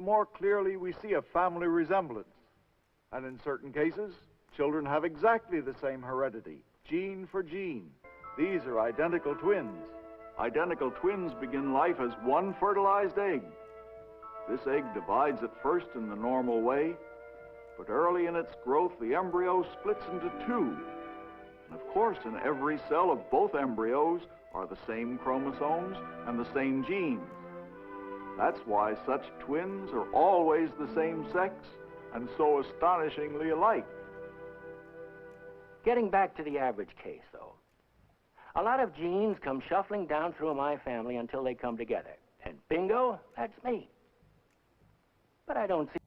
more clearly we see a family resemblance. And in certain cases, children have exactly the same heredity, gene for gene. These are identical twins. Identical twins begin life as one fertilized egg. This egg divides at first in the normal way, but early in its growth, the embryo splits into two. And of course, in every cell of both embryos are the same chromosomes and the same genes. That's why such twins are always the same sex and so astonishingly alike. Getting back to the average case, though, a lot of genes come shuffling down through my family until they come together. And bingo, that's me. But I don't see...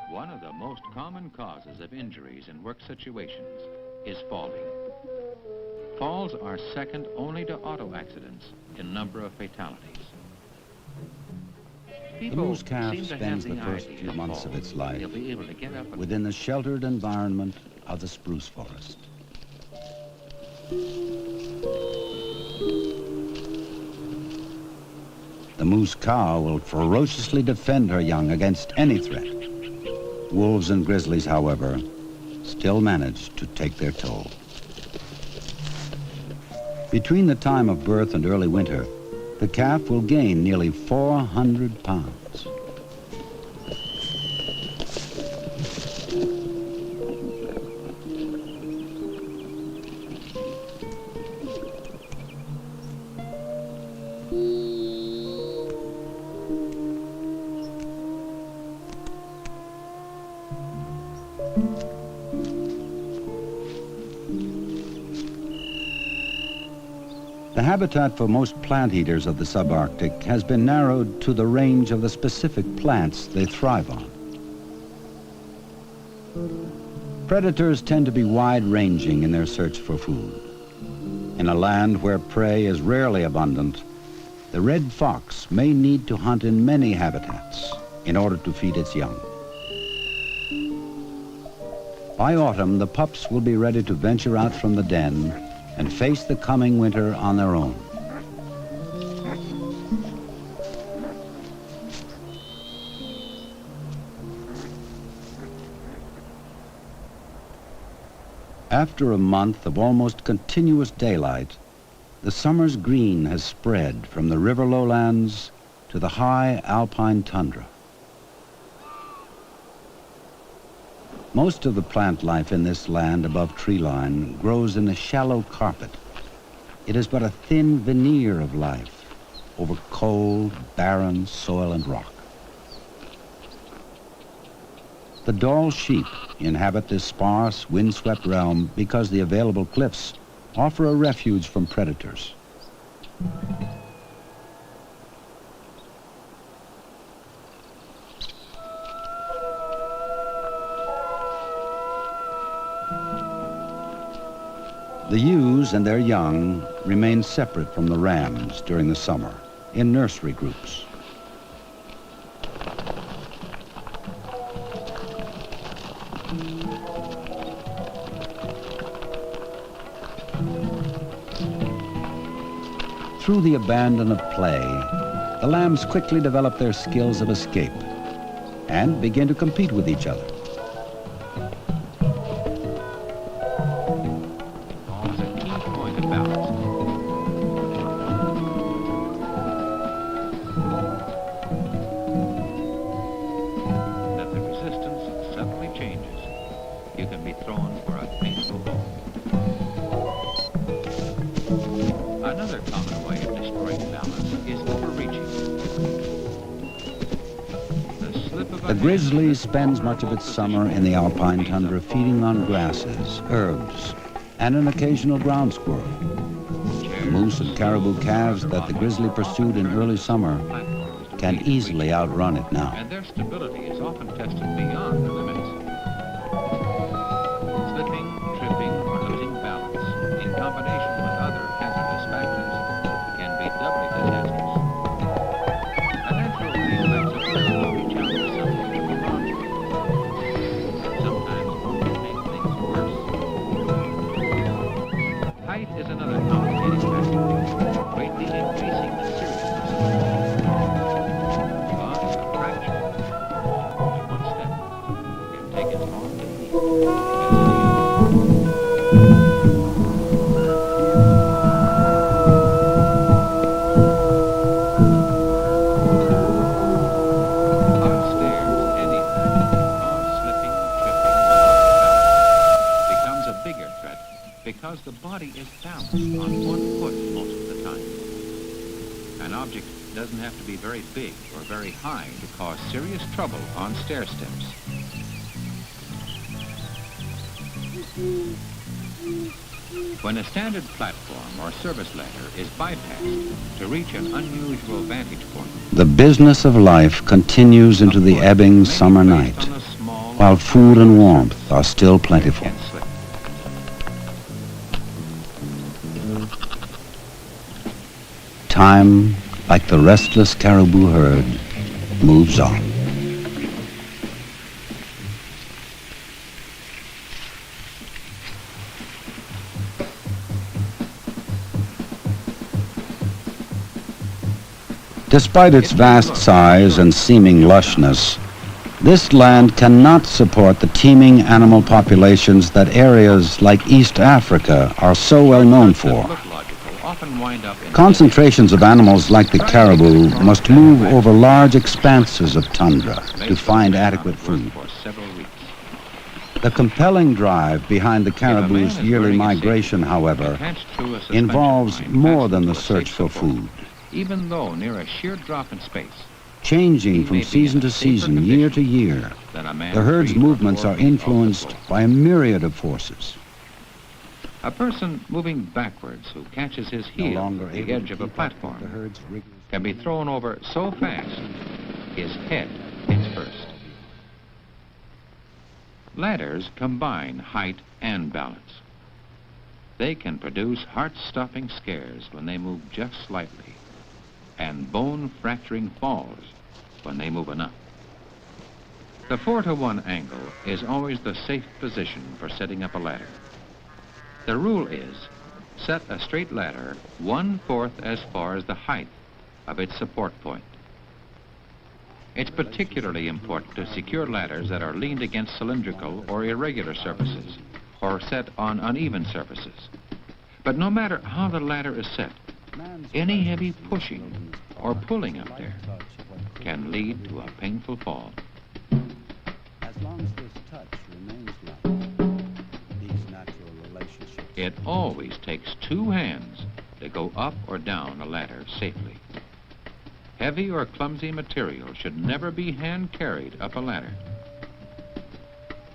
One of the most common causes of injuries in work situations is falling. Falls are second only to auto accidents in number of fatalities. The moose calf spends the first few months of its life within the sheltered environment of the spruce forest. The moose cow will ferociously defend her young against any threat. Wolves and grizzlies, however, still manage to take their toll. Between the time of birth and early winter, the calf will gain nearly 400 pounds. The habitat for most plant eaters of the subarctic has been narrowed to the range of the specific plants they thrive on. Predators tend to be wide-ranging in their search for food. In a land where prey is rarely abundant, the red fox may need to hunt in many habitats in order to feed its young. By autumn, the pups will be ready to venture out from the den and face the coming winter on their own. After a month of almost continuous daylight, the summer's green has spread from the river lowlands to the high alpine tundra. Most of the plant life in this land above treeline grows in a shallow carpet. It is but a thin veneer of life over cold, barren soil and rock. The Dall sheep inhabit this sparse, windswept realm because the available cliffs offer a refuge from predators. The ewes and their young remain separate from the rams during the summer in nursery groups. Through the abandon of play, the lambs quickly develop their skills of escape and begin to compete with each other. The grizzly spends much of its summer in the alpine tundra feeding on grasses, herbs, and an occasional ground squirrel. The moose and caribou calves that the grizzly pursued in early summer can easily outrun it now. And their stability is often tested beyond the limits. Slipping, tripping, or losing balance in combination with other hazardous factors can be doubly disastrous. An object doesn't have to be very big or very high to cause serious trouble on stair steps. When a standard platform or service ladder is bypassed to reach an unusual vantage point, The business of life continues into the ebbing summer night, while food and warmth are still plentiful. can slip. Time, like the restless caribou herd, moves on. Despite its vast size and seeming lushness, this land cannot support the teeming animal populations that areas like East Africa are so well known for. Look logical often wind up in Concentrations of animals like the caribou must move over large expanses of tundra to find adequate food. for several weeks. The compelling drive behind the caribou's yearly migration, however, Attached to a suspension involves line more fastened than to the a search safe for support. food. Even though near a sheer drop in space, Changing from season to season, year to year, than a man the herd's freed from movements 4 are feet off the influenced floor. by a myriad of forces. A person moving backwards who catches his No heel longer at able the to edge of a keep up with platform the herd's rigorous can be thrown over so fast his head hits first. Ladders combine height and balance. They can produce heart-stopping scares when they move just slightly, and bone-fracturing falls when they move enough. The 4-to-1 angle is always the safe position for setting up a ladder. The rule is, set a straight ladder 1/4 as far as the height of its support point. It's particularly important to secure ladders that are leaned against cylindrical or irregular surfaces, or set on uneven surfaces. But no matter how the ladder is set, any heavy pushing or pulling up there can lead to a painful fall. As long as this touch remains level, these natural relationships. It always takes 2 hands to go up or down a ladder safely. Heavy or clumsy material should never be hand carried up a ladder.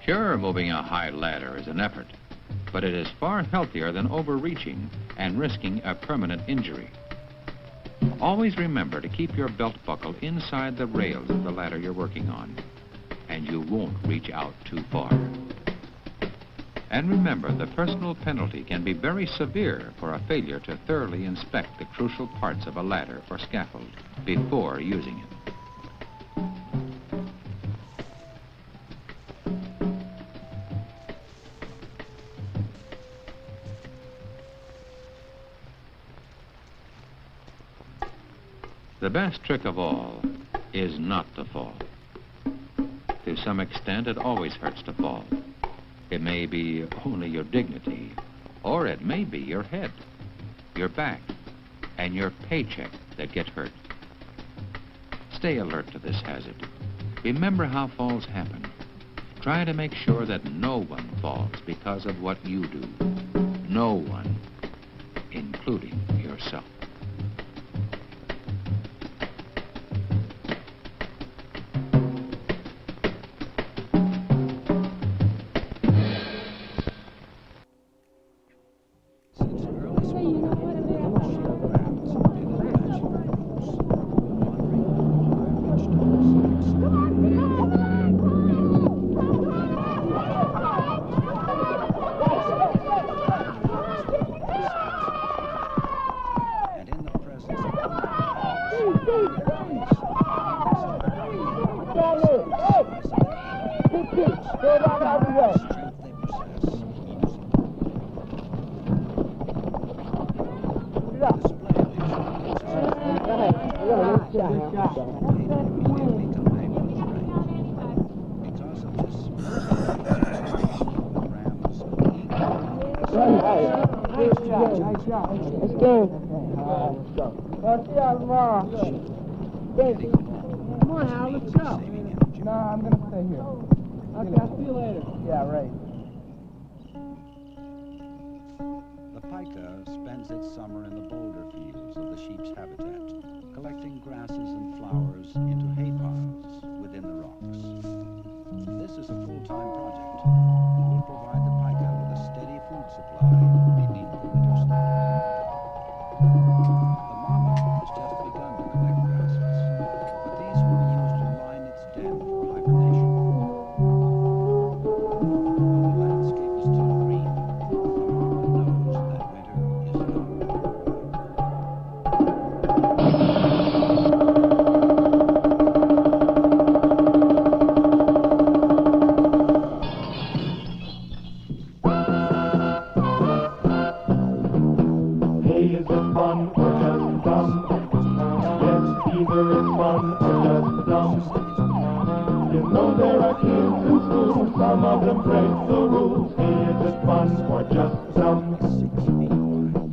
Sure, moving a high ladder is an effort, but it is far healthier than overreaching and risking a permanent injury. Always remember to keep your belt buckle inside the rails of the ladder you're working on, and you won't reach out too far. And remember, the personal penalty can be very severe for a failure to thoroughly inspect the crucial parts of a ladder or scaffold before using it. The best trick of all is not to fall. To some extent, it always hurts to fall. It may be only your dignity, or it may be your head, your back, and your paycheck that get hurt. Stay alert to this hazard. Remember how falls happen. Try to make sure that no one falls because of what you do. No one, including yourself. Come on, Hal, let's go. No, I'm going to stay here. Okay, I'll see you later. Yeah, right. The pika spends its summer in the boulder fields of the sheep's habitat, collecting grasses and flowers into hay piles within the rocks. This is a full-time project and will provide the pika with a steady food supply beneath the winter snow. The marmot has just begun to collect grasses, but these will be used to line its den for hibernation. Though the landscape is still green, the marmot knows that winter is come. Hey, is it fun or just dumb? Yes, either it's fun or just dumb. You know there are kids in school, some of them break the rules. Hey, is it fun or just dumb?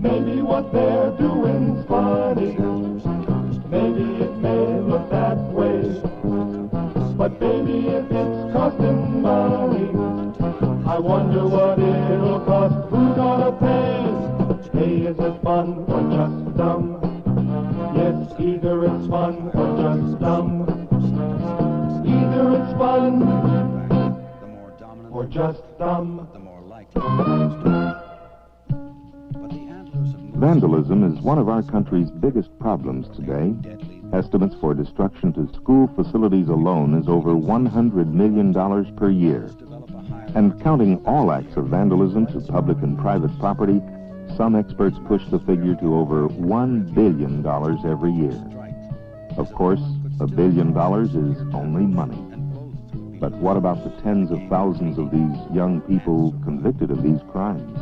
Maybe what they're doing's funny. Maybe it may look that way. But baby, if it's costing money, I wonder what it'll cost. Who's gonna pay? Hey, is it fun or just dumb? Yes, either it's fun or just dumb. Either it's fun The more dominant or just dumb. the more likely it is to be. But the antlers of moose Vandalism is one of our country's biggest problems today. Estimates for destruction to school facilities alone is over $100 million per year. develop a higher And counting all acts of vandalism to public and private property, some experts push the figure to over $1 billion every year. strike. Of course, $1 billion is only money. But what about the tens of thousands of these young people convicted of these crimes?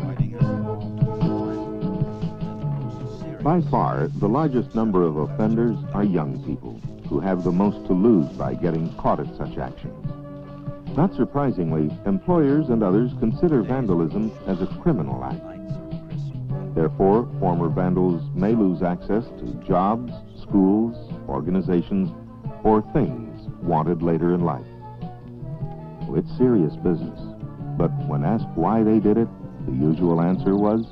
Fighting has evolved to be By far, the largest number of offenders are young people, who have the most to lose by getting caught at such actions. Not surprisingly, employers and others consider vandalism as a criminal act. Therefore, former vandals may lose access to jobs, schools, organizations, or things wanted later in life. Well, it's serious business, but when asked why they did it, the usual answer was,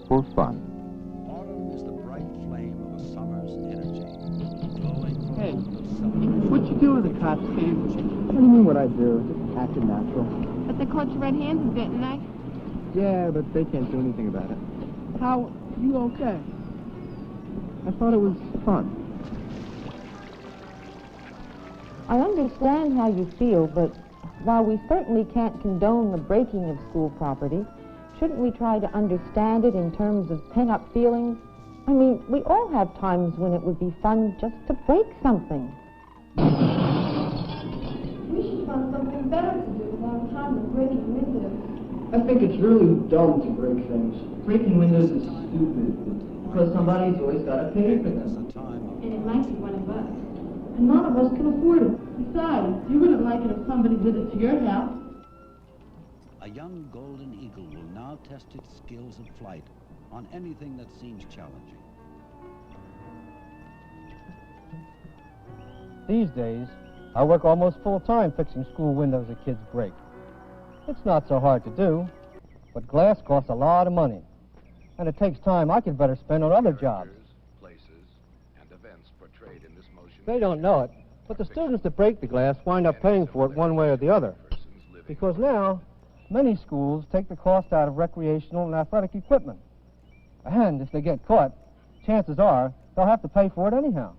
for fun. Autumn is the bright flame of a summer's energy, glowing from Hey, the what you do with the cops, Steve? What do you mean what I do? Just acting natural. But they caught you red-handed, didn't they? Yeah, but they can't do anything about it. How? You okay? I thought it was fun. I understand how you feel, but while we certainly can't condone the breaking of school property, shouldn't we try to understand it in terms of pent-up feelings? I mean, we all have times when it would be fun just to break something. We should find something better to do without time to breaking windows. I think it's really dumb to break things. Breaking windows is stupid, because somebody's always got to pay for them. And it might be one of us. And none of us can afford it. Besides, you wouldn't like it if somebody did it to your house. A young golden eagle will now test its skills of flight on anything that seems challenging. These days, I work almost full-time fixing school windows that kids break. It's not so hard to do, but glass costs a lot of money. And it takes time I could better spend on other jobs. They don't know it, but the students that break the glass wind up paying for it one way or the other. Because now, many schools take the cost out of recreational and athletic equipment. And if they get caught, chances are they'll have to pay for it anyhow.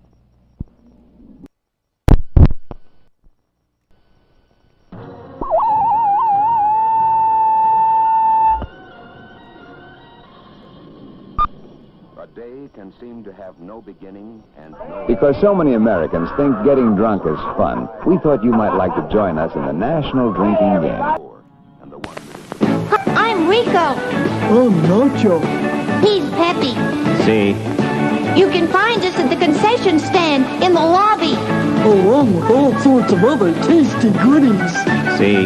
A day can seem to have no beginning and no... Because so many Americans think getting drunk is fun, we thought you might like to join us in the National Drinking Game. I'm Rico. Oh, Nacho. He's Peppy. See? You can find us at the concession stand in the lobby. Along with all sorts of other tasty goodies. See?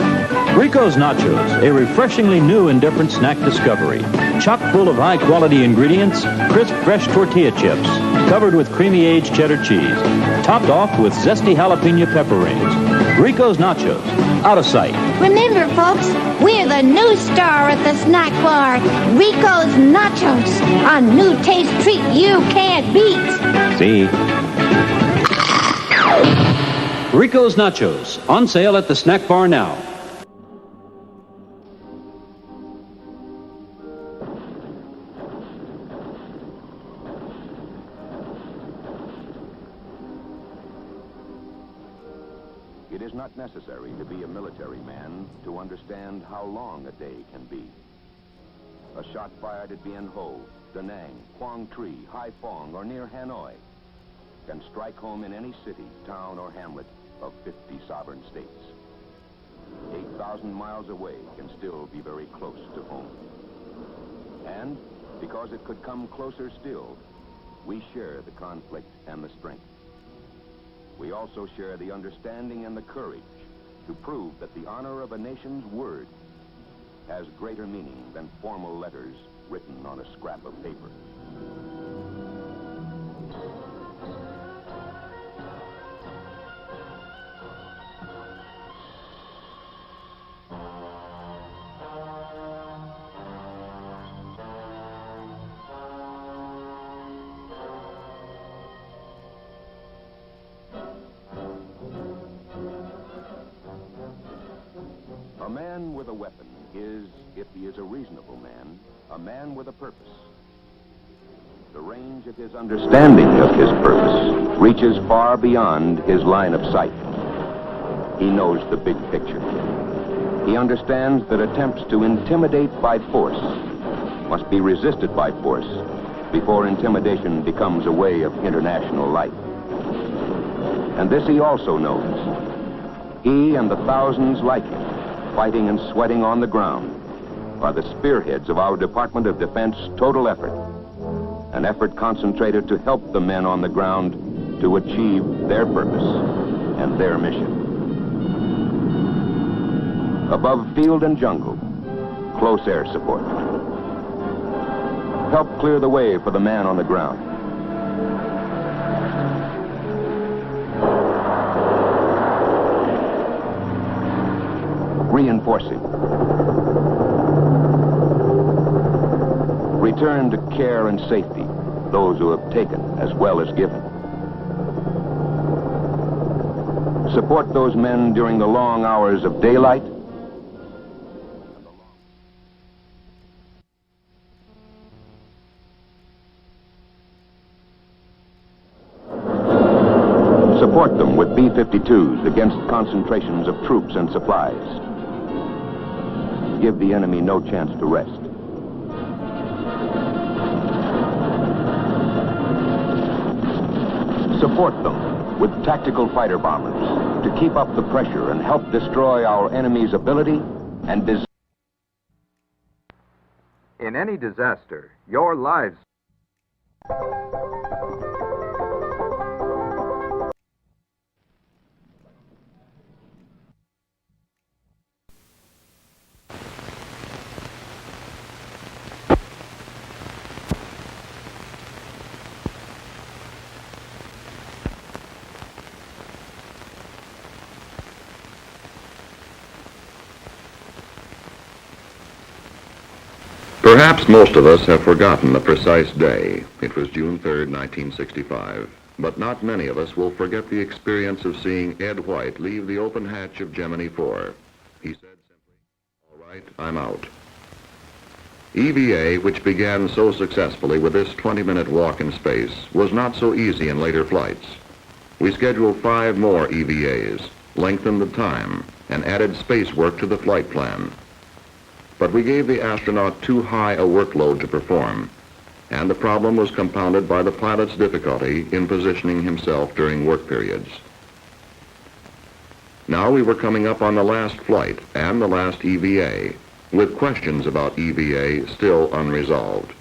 Rico's Nachos, a refreshingly new and different snack discovery. Chock full of high-quality ingredients, crisp, fresh tortilla chips, covered with creamy aged cheddar cheese, topped off with zesty jalapeno pepper rings. Rico's Nachos, out of sight. Remember, folks, we're the new star at the snack bar. Rico's Nachos, a new taste treat you can't beat. See? Rico's Nachos, on sale at the snack bar now. It is not necessary to be a military man to understand how long a day can be. A shot fired at Bien Ho, Da Nang, Quang Tri, Haiphong, or near Hanoi can strike home in any city, town, or hamlet of 50 sovereign states. 8,000 miles away can still be very close to home. And because it could come closer still, we share the conflict and the strength. We also share the understanding and the courage to prove that the honor of a nation's word has greater meaning than formal letters written on a scrap of paper. A man with a weapon is, if he is a reasonable man, a man with a purpose. The range of his understanding of his purpose reaches far beyond his line of sight. He knows the big picture. He understands that attempts to intimidate by force must be resisted by force before intimidation becomes a way of international life. And this he also knows. He and the thousands like him, fighting and sweating on the ground, are the spearheads of our Department of Defense total effort, an effort concentrated to help the men on the ground to achieve their purpose and their mission. Above field and jungle, close air support. Help clear the way for the man on the ground. Reinforcing. Return to care and safety those who have taken as well as given. Support those men during the long hours of daylight. Support them with B-52s against concentrations of troops and supplies. Give the enemy no chance to rest. Support them with tactical fighter bombers to keep up the pressure and help destroy our enemy's ability and desire. In any disaster, your lives... Perhaps most of us have forgotten the precise day. It was June 3rd, 1965. But not many of us will forget the experience of seeing Ed White leave the open hatch of Gemini 4. He said simply, "All right, I'm out." EVA, which began so successfully with this 20-minute walk in space, was not so easy in later flights. We scheduled 5 more EVAs, lengthened the time, and added space work to the flight plan. But we gave the astronaut too high a workload to perform, and the problem was compounded by the pilot's difficulty in positioning himself during work periods. Now we were coming up on the last flight and the last EVA, with questions about EVA still unresolved.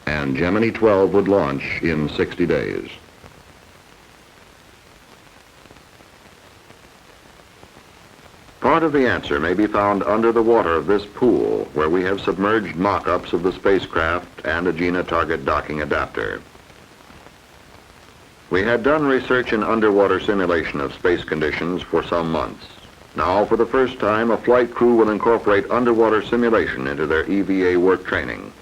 And Gemini 12 would launch in 60 days. Part of the answer may be found under the water of this pool, where we have submerged mock-ups of the spacecraft and Agena target docking adapter. We had done research in underwater simulation of space conditions for some months. Now, for the first time, a flight crew will incorporate underwater simulation into their EVA work training.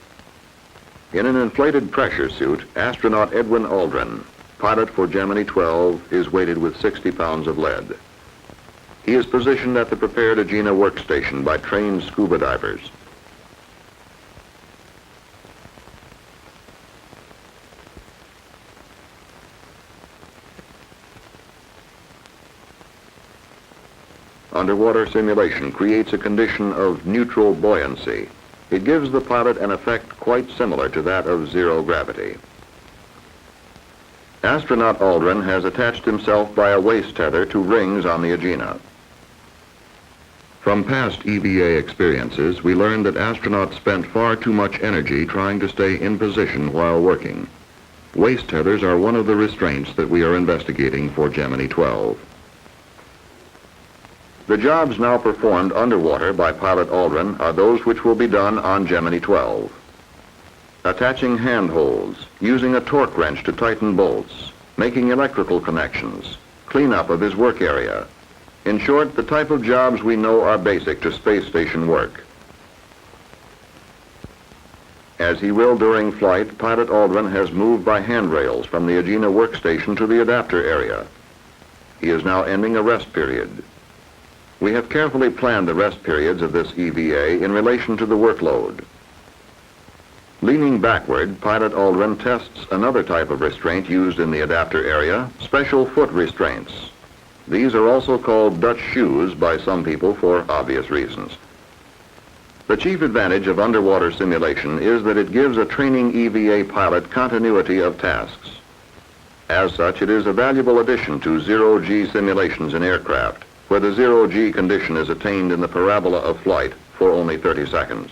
In an inflated pressure suit, astronaut Edwin Aldrin, pilot for Gemini 12, is weighted with 60 pounds of lead. He is positioned at the prepared Agena workstation by trained scuba divers. Underwater simulation creates a condition of neutral buoyancy. It gives the pilot an effect quite similar to that of zero gravity. Astronaut Aldrin has attached himself by a waist tether to rings on the Agena. From past EVA experiences, we learned that astronauts spent far too much energy trying to stay in position while working. Waist tethers are one of the restraints that we are investigating for Gemini 12. The jobs now performed underwater by pilot Aldrin are those which will be done on Gemini 12. Attaching handholds, using a torque wrench to tighten bolts, making electrical connections, cleanup of his work area. In short, the type of jobs we know are basic to space station work. As he will during flight, pilot Aldrin has moved by handrails from the Agena workstation to the adapter area. He is now ending a rest period. We have carefully planned the rest periods of this EVA in relation to the workload. Leaning backward, pilot Aldrin tests another type of restraint used in the adapter area, special foot restraints. These are also called Dutch shoes by some people for obvious reasons. The chief advantage of underwater simulation is that it gives a training EVA pilot continuity of tasks. As such, it is a valuable addition to zero-G simulations in aircraft, where the zero-G condition is attained in the parabola of flight for only 30 seconds.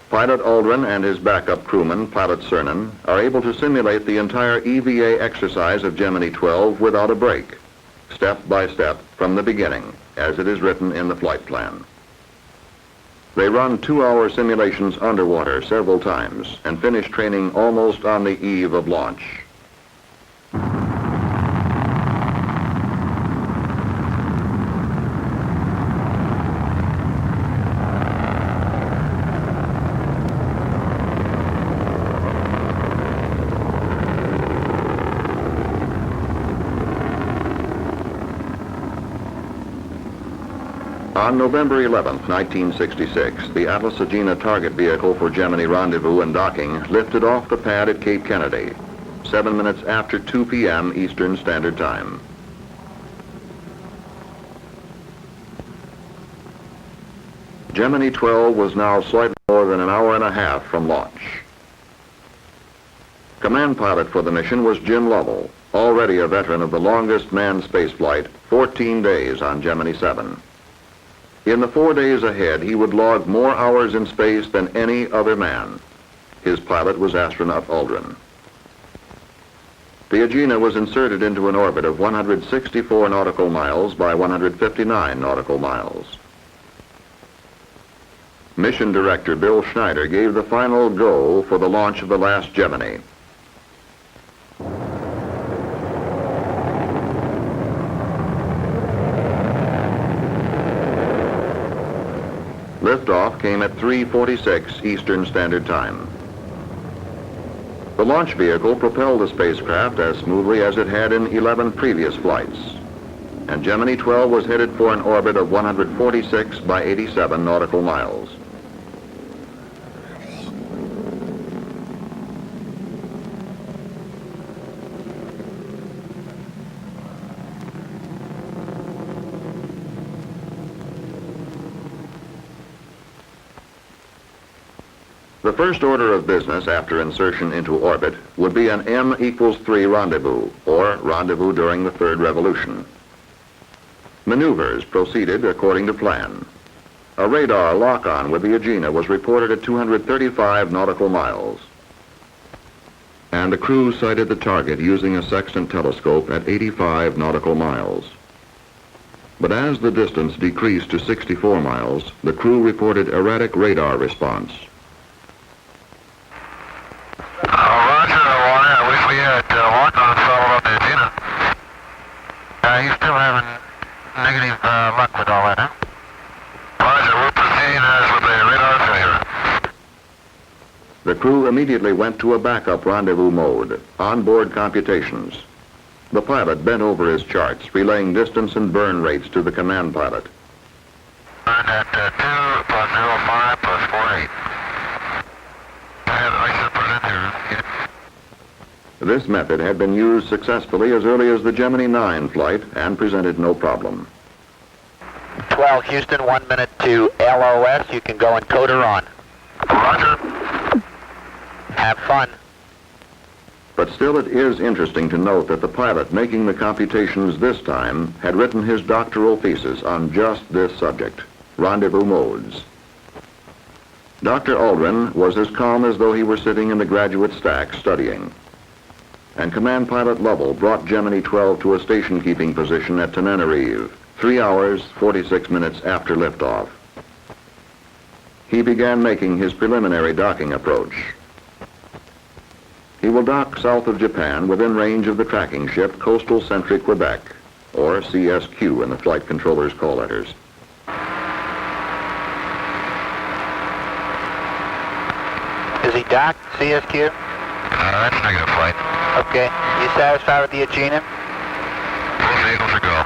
Pilot Aldrin and his backup crewman, Pilot Cernan, are able to simulate the entire EVA exercise of Gemini 12 without a break, step by step from the beginning, as it is written in the flight plan. They run 2-hour simulations underwater several times and finish training almost on the eve of launch. On November 11, 1966, the Atlas Agena target vehicle for Gemini rendezvous and docking lifted off the pad at Cape Kennedy, 7 minutes after 2 p.m. Eastern Standard Time. Gemini 12 was now slightly more than an hour and a half from launch. Command pilot for the mission was Jim Lovell, already a veteran of the longest manned spaceflight, 14 days on Gemini 7. In the 4 days ahead, he would log more hours in space than any other man. His pilot was astronaut Aldrin. The Agena was inserted into an orbit of 164 nautical miles by 159 nautical miles. Mission Director Bill Schneider gave the final go for the launch of the last Gemini. Liftoff came at 3:46 Eastern Standard Time. The launch vehicle propelled the spacecraft as smoothly as it had in 11 previous flights, and Gemini 12 was headed for an orbit of 146 by 87 nautical miles. The first order of business after insertion into orbit would be an M=3 rendezvous, or rendezvous during the third revolution. Maneuvers proceeded according to plan. A radar lock-on with the Agena was reported at 235 nautical miles. And the crew sighted the target using a sextant telescope at 85 nautical miles. But as the distance decreased to 64 miles, the crew reported erratic radar response. Roger, Warner. I wish we had lock-on fellow on the Agena. He's still having negative luck with all that, huh? Roger, we'll proceed as with the radar failure. The crew immediately went to a backup rendezvous mode, onboard computations. The pilot bent over his charts, relaying distance and burn rates to the command pilot. Burn at 2 plus 05 plus 48. I should put it in here. This method had been used successfully as early as the Gemini 9 flight and presented no problem. 12 Houston, 1 minute to LOS. You can go encoder on. Roger. Have fun. But still it is interesting to note that the pilot making the computations this time had written his doctoral thesis on just this subject, rendezvous modes. Dr. Aldrin was as calm as though he were sitting in the graduate stack studying. And Command Pilot Lovell brought Gemini 12 to a station-keeping position at Tenerife, 3 hours, 46 minutes after liftoff. He began making his preliminary docking approach. He will dock south of Japan within range of the tracking ship Coastal Sentry Quebec, or CSQ in the flight controller's call letters. Is he docked, CSQ? That's negative flight. Okay. You satisfied with the Agena? Both vehicles are go.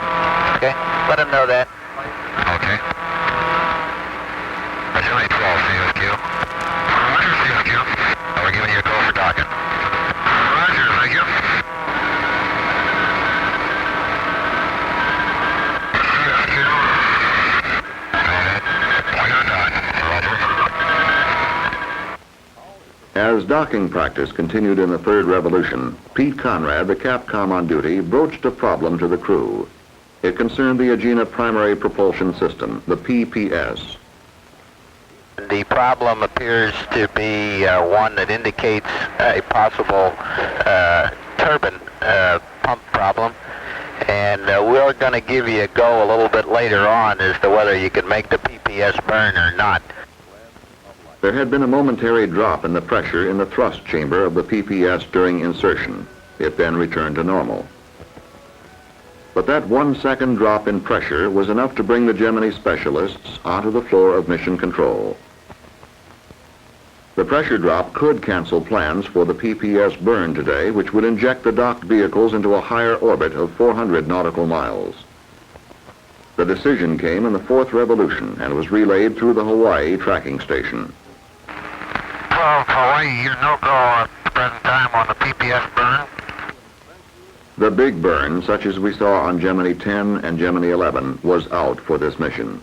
Okay. Let him know that. Okay. Agility 12, CSQ. Roger, CSQ. We're giving you a go for docking. Roger, thank you. CSQ. We're gonna dock. Roger. As docking practice continued in the third revolution, Pete Conrad, the Capcom on duty, broached a problem to the crew. It concerned the Agena Primary Propulsion System, the PPS. The problem appears to be one that indicates a possible turbine pump problem. And we're going to give you a go a little bit later on as to whether you can make the PPS burn or not. There had been a momentary drop in the pressure in the thrust chamber of the PPS during insertion. It then returned to normal. But that 1 second drop in pressure was enough to bring the Gemini specialists onto the floor of mission control. The pressure drop could cancel plans for the PPS burn today, which would inject the docked vehicles into a higher orbit of 400 nautical miles. The decision came in the fourth revolution and was relayed through the Hawaii tracking station. 12 Hawaii, you're no go at the present time on the PPS burn. The big burn, such as we saw on Gemini 10 and Gemini 11, was out for this mission.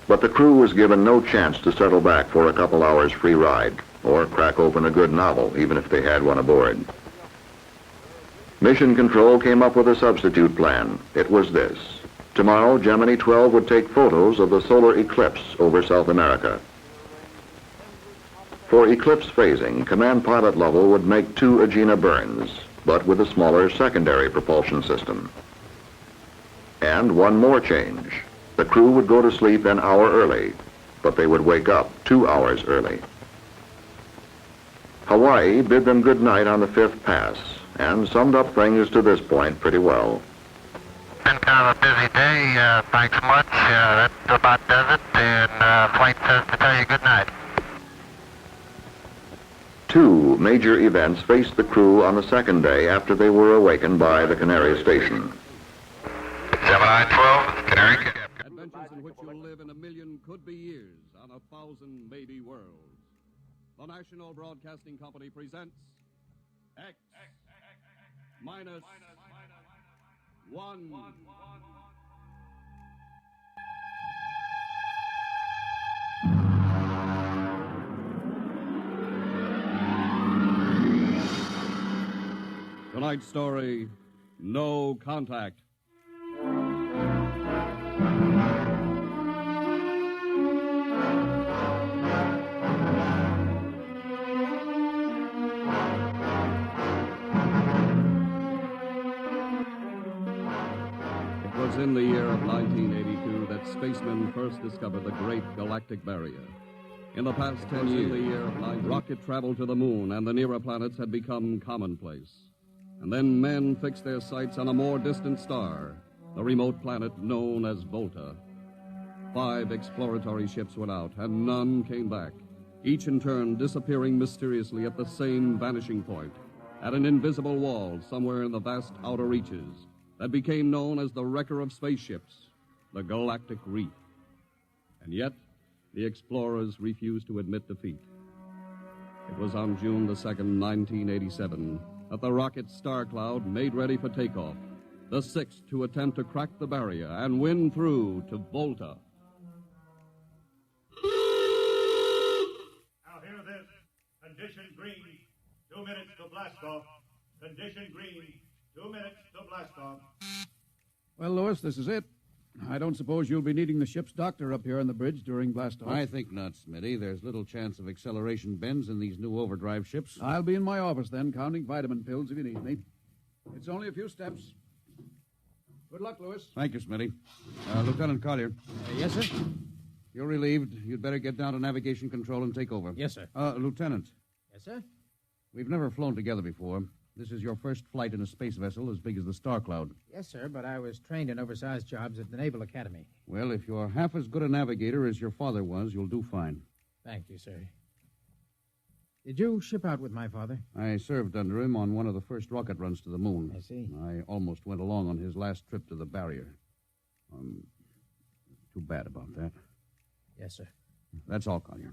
But the crew was given no chance to settle back for a couple hours free ride, or crack open a good novel, even if they had one aboard. Mission Control came up with a substitute plan. It was this. Tomorrow, Gemini 12 would take photos of the solar eclipse over South America. For eclipse phasing, Command Pilot Lovell would make 2 Agena burns, but with a smaller secondary propulsion system. And one more change. The crew would go to sleep an hour early, but they would wake up 2 hours early. Hawaii bid them good night on the 5th pass, and summed up things to this point pretty well. Been kind of a busy day, thanks much. That about does it, and flight says to tell you good night. 2 major events faced the crew on the second day after they were awakened by the Canary station. Gemini 12, Canary. Adventures in which you'll live in a million could-be years on 1,000 maybe worlds. The National Broadcasting Company presents X minus 1. Tonight's story, No Contact. It was in the year of 1982 that spacemen first discovered the Great Galactic Barrier. In the past 10 years, rocket travel to the moon and the nearer planets had become commonplace. And then men fixed their sights on a more distant star, the remote planet known as Volta. 5 exploratory ships went out, and none came back. each in turn disappearing mysteriously at the same vanishing point, at an invisible wall somewhere in the vast outer reaches that became known as the wrecker of spaceships, the Galactic Reef. And yet, the explorers refused to admit defeat. It was on June the 2nd, 1987, that the rocket StarCloud made ready for takeoff, the sixth to attempt to crack the barrier and win through to Volta. Now hear this. Condition green. 2 minutes to blast off. Condition green. 2 minutes to blast off. Well, Lewis, this is it. I don't suppose you'll be needing the ship's doctor up here on the bridge during blastoff. I think not, Smitty. There's little chance of acceleration bends in these new overdrive ships. I'll be in my office then, counting vitamin pills if you need me. It's only a few steps. Good luck, Lewis. Thank you, Smitty. Lieutenant Collier. Yes, sir? You're relieved. You'd better get down to navigation control and take over. Yes, sir. Lieutenant. Yes, sir? We've never flown together before. This is your first flight in a space vessel as big as the StarCloud. Yes, sir, but I was trained in oversized jobs at the Naval Academy. Well, if you're half as good a navigator as your father was, you'll do fine. Thank you, sir. Did you ship out with my father? I served under him on one of the first rocket runs to the moon. I see. I almost went along on his last trip to the barrier. Too bad about that. Yes, sir. That's all, Collier.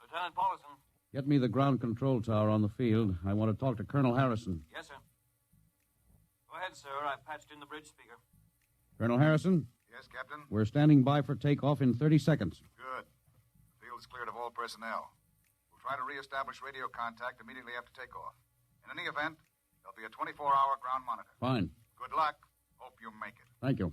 Lieutenant Paulson. Get me the ground control tower on the field. I want to talk to Colonel Harrison. Yes, sir. Go ahead, sir. I patched in the bridge speaker. Colonel Harrison? Yes, Captain? We're standing by for takeoff in 30 seconds. Good. The field is cleared of all personnel. We'll try to reestablish radio contact immediately after takeoff. In any event, there'll be a 24-hour ground monitor. Fine. Good luck. Hope you make it. Thank you.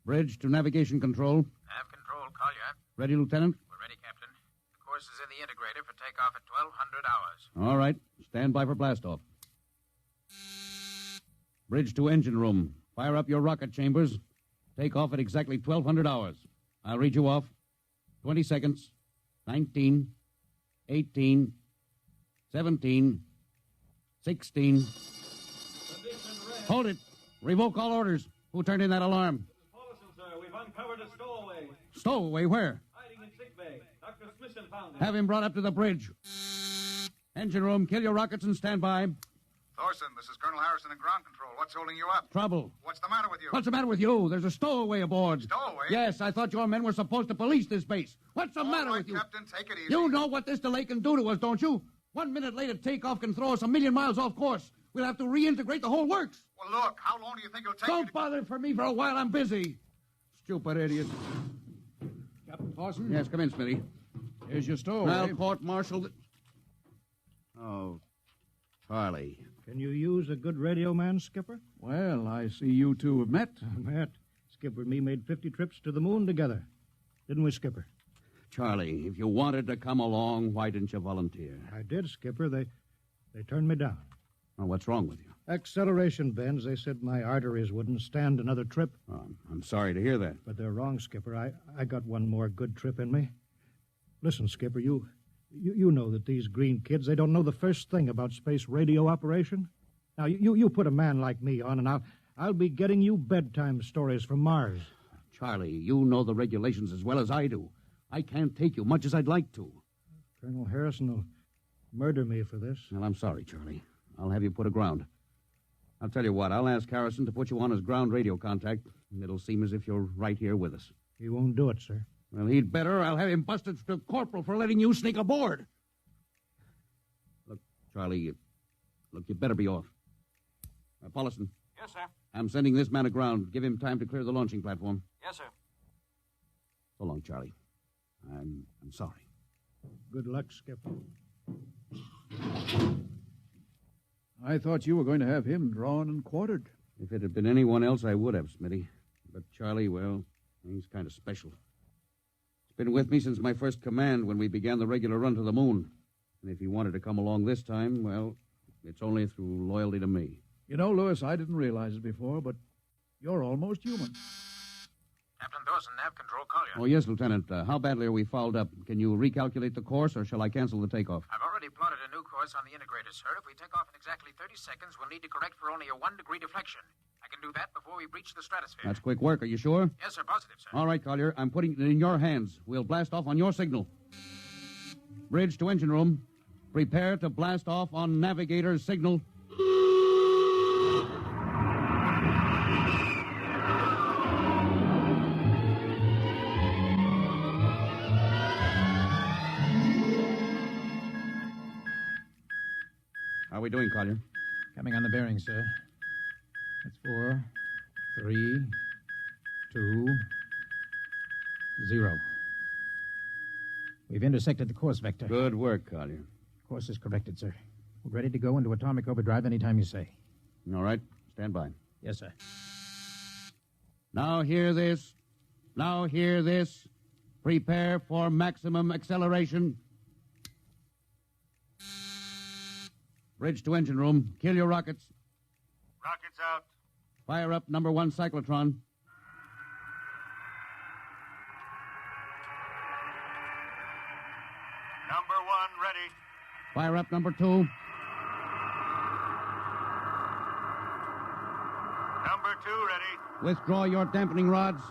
Bridge to navigation control. Nav control, Collier. Ready, Lieutenant? We're ready, Captain. The course is in the integrator for takeoff at 1200 hours. All right. Stand by for blastoff. Bridge to engine room. Fire up your rocket chambers. Take off at exactly 1200 hours. I'll read you off. 20 seconds. 19, 18, 17, 16. Hold it. Revoke all orders. Who turned in that alarm? Paulson, sir. We've uncovered a stowaway. Stowaway? Where? Hiding in sickbay. Dr. Smithson found him. Have him brought up to the bridge. Engine room, kill your rockets and stand by. Thorson, this is Colonel Harrison in ground control. What's holding you up? Trouble. What's the matter with you? What's the matter with you? There's a stowaway aboard. Stowaway? Yes, I thought your men were supposed to police this base. What's the matter with you? Captain, take it easy. You know what this delay can do to us, don't you? 1 minute later, takeoff can throw us a million miles off course. We'll have to reintegrate the whole works. Well, look, how long do you think it'll take Don't bother for me for a while. I'm busy. Stupid idiot. Captain Paulson? Yes, come in, Smitty. Here's your stowaway. I'll court-martial the... Oh, Charlie. Can you use a good radio man, Skipper? Well, I see you two have met. Met. Skipper and me made 50 trips to the moon together. Didn't we, Skipper? Charlie, if you wanted to come along, why didn't you volunteer? I did, Skipper. They turned me down. Well, what's wrong with you? Acceleration bends. They said my arteries wouldn't stand another trip. Oh, I'm sorry to hear that. But they're wrong, Skipper. I got one more good trip in me. Listen, Skipper, you know that these green kids, they don't know the first thing about space radio operation. Now, you put a man like me on, and I'll be getting you bedtime stories from Mars. Charlie, you know the regulations as well as I do. I can't take you much as I'd like to. Colonel Harrison will murder me for this. Well, I'm sorry, Charlie. I'll have you put aground. I'll tell you what, I'll ask Harrison to put you on as ground radio contact, and it'll seem as if you're right here with us. He won't do it, sir. Well, he'd better. I'll have him busted to corporal for letting you sneak aboard. Look, Charlie, you better be off. Paulson. Yes, sir. I'm sending this man aground. Give him time to clear the launching platform. Yes, sir. So long, Charlie. I'm sorry. Good luck, Skipper. I thought you were going to have him drawn and quartered. If it had been anyone else, I would have, Smitty. But Charlie, well, he's kind of special. He's been with me since my first command when we began the regular run to the moon. And if he wanted to come along this time, well, it's only through loyalty to me. You know, Lewis, I didn't realize it before, but you're almost human. Captain Dawson, nav control, Collier. Oh, yes, Lieutenant. How badly are we fouled up? Can you recalculate the course, or shall I cancel the takeoff? I've already plotted a new course on the integrator, sir. If we take off in exactly 30 seconds, we'll need to correct for only a 1-degree deflection. I I can do that before we breach the stratosphere. That's quick work. Are you sure? Yes, sir. Positive, sir. All right, Collier. I'm putting it in your hands. We'll blast off on your signal. Bridge to engine room. Prepare to blast off on navigator's signal. How are we doing, Collier? Coming on the bearing, sir. That's 4, 3, 2, 0. We've intersected the course vector. Good work, Collier. Course is corrected, sir. We're ready to go into atomic overdrive anytime you say. All right. Stand by. Yes, sir. Now hear this. Now hear this. Prepare for maximum acceleration. Bridge to engine room. Kill your rockets. Rockets out. Fire up number 1 cyclotron. Number 1 ready. Fire up number 2. Number 2 ready. Withdraw your dampening rods.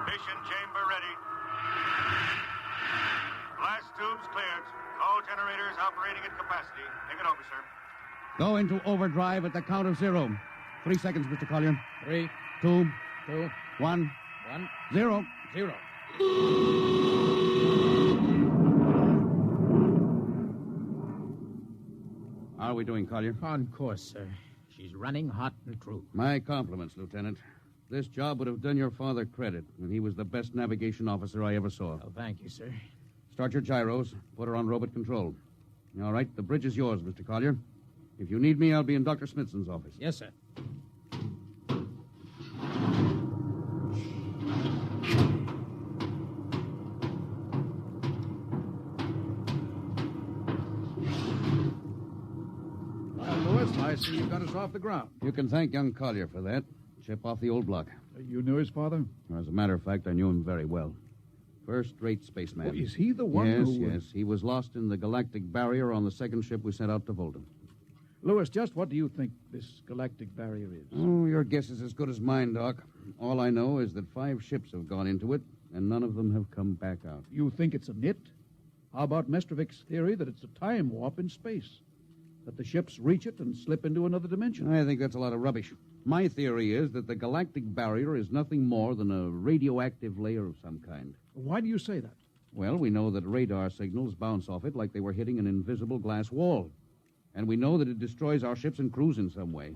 Fission chamber ready. Blast tubes cleared. All generators operating at capacity. Take it over, sir. Go into overdrive at the count of 0. 3 seconds, Mr. Collier. 3, 2, 2, 1, 1, 0. 0. How are we doing, Collier? On course, sir. She's running hot and true. My compliments, Lieutenant. This job would have done your father credit, and he was the best navigation officer I ever saw. Oh, thank you, sir. Start your gyros. Put her on robot control. All right, the bridge is yours, Mr. Collier. If you need me, I'll be in Dr. Smithson's office. Yes, sir. Well, Lewis, I see you got us off the ground. You can thank young Collier for that. Chip off the old block. You knew his father? As a matter of fact, I knew him very well. First-rate spaceman. Oh, is he the one yes, who... Yes, he was lost in the galactic barrier on the second ship we sent out to Volta. Lewis, just what do you think this galactic barrier is? Oh, your guess is as good as mine, Doc. All I know is that 5 ships have gone into it, and none of them have come back out. You think it's a nit? How about Mestrovic's theory that it's a time warp in space? That the ships reach it and slip into another dimension? I think that's a lot of rubbish. My theory is that the galactic barrier is nothing more than a radioactive layer of some kind. Why do you say that? Well, we know that radar signals bounce off it like they were hitting an invisible glass wall. And we know that it destroys our ships and crews in some way.